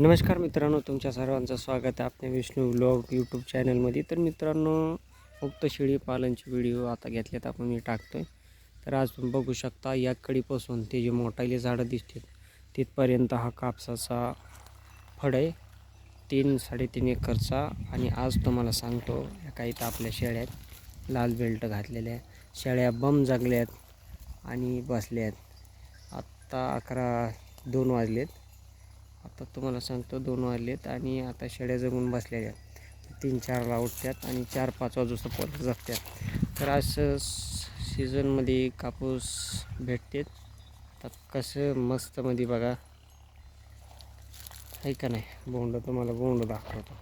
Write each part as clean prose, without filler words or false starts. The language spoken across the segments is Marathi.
नमस्कार मित्रांनो, तुमच्या सर्वांचं स्वागत आहे आपल्या विष्णू व्लॉग यूट्यूब चॅनलमध्ये. तर मित्रांनो, मुक्त शेळी पालनचे व्हिडिओ आता घेतल्यात आपण मी टाकतो आहे. तर आज तुम्ही बघू शकता या कडीपासून ते जे मोठाले झाडं दिसतात तिथपर्यंत हा कापसाचा फड आहे 3-3.5 एकरचा. आणि आज तुम्हाला सांगतो या काही तर आपल्या शेळ्या आहेत, लाल बेल्ट घातलेल्या शेळ्या बम जागल्यात आणि बसल्यात. आत्ता 2 वाजलेत. आता तुम्हाला सांगतो 2 वाजलेत आणि आता शेळ्या जगून बसल्या आहेत. 3-4ला उठतात आणि 4-5 वाजता परत जगतात. तर असं सीझनमध्ये कापूस भेटते. तर कसं मस्तमध्ये बघा आहे का नाही. बोंड तुम्हाला बोंड दाखवतो.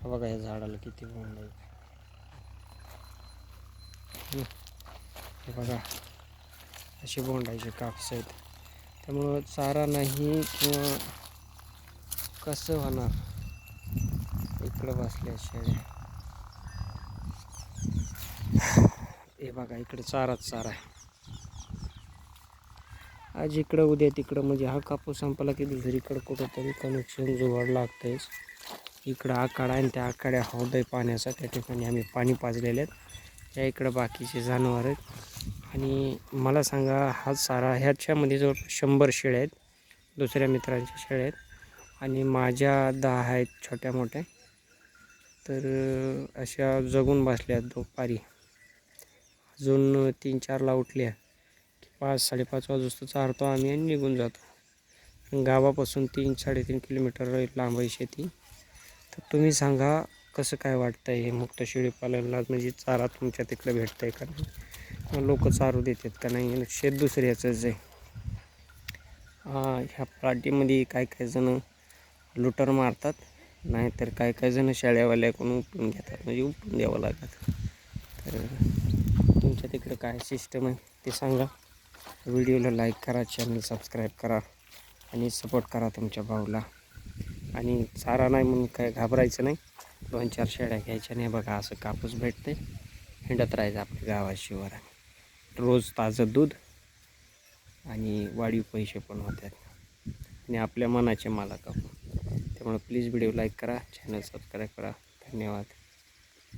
बघा या झाडाला किती बोंड आहे. हे बघा असे बोंडाचे कापूस आहेत. त्यामुळं चारा नाही किंवा कसं होणार. इकडं बसल्या शेळ्या, हे बघा इकडे चारा आहे. आज इकडं उद्या तिकडं, म्हणजे हा कापूस संपला की दुसरीकडं कुठंतरी कनेक्शन जुगाड लागतंयच. इकडं आखाडा आणि त्या आखाड्या हौद आहे पाण्याचा, त्या ठिकाणी आम्ही पाणी पाजलेले आहेत. या इकडं बाकीचे जनावर आहेत. आणि मला सांगा हा चारा ह्याच्यामध्ये जवळ 100 शेळ्या आहेत, दुसऱ्या मित्रांच्या शेळ्या आहेत आणि माझ्या 10 आहेत छोट्या मोठ्या. तर अशा जगून बसल्या दुपारी. अजून 3-4ला उठल्या की 5-5:30 वाजता चारतो आम्ही आणि निघून जातो. गावापासून 3-3.5 किलोमीटर लांब आहे शेती. तर तुम्ही सांगा कसं काय वाटतं आहे हे मुक्त शेळी पालनला, म्हणजे चारा तुमच्या तिकडे भेटतं आहे का नाही, लोक चारू देतात का नाही, शेत दुसऱ्याचंच आहे. ह्या पार्टीमध्ये काय जण लुटर मारतात, नाहीतर काय जण शेळ्यावाल्याकडून उपटून घेतात, म्हणजे उपटून द्यावं लागतं. तर तुमच्या तिकडं काय सिस्टम आहे ते सांगा. व्हिडिओला लाईक करा, चॅनल सबस्क्राईब करा आणि सपोर्ट करा तुमच्या भाऊला. आणि चारा नाही म्हणून काय घाबरायचं नाही, 2-4 शेळ्या घ्यायच्या नाही. बघा असं कापूस भेटते, हिंडत राहायचं आपल्या गावाशिवार. रोज ताजं दूध आणि वाढीव पैसे पण होतात आणि आपल्या मनाचे मालक आपण. त्यामुळे प्लीज व्हिडिओ लाईक करा, चॅनल सबस्क्राईब करा. धन्यवाद.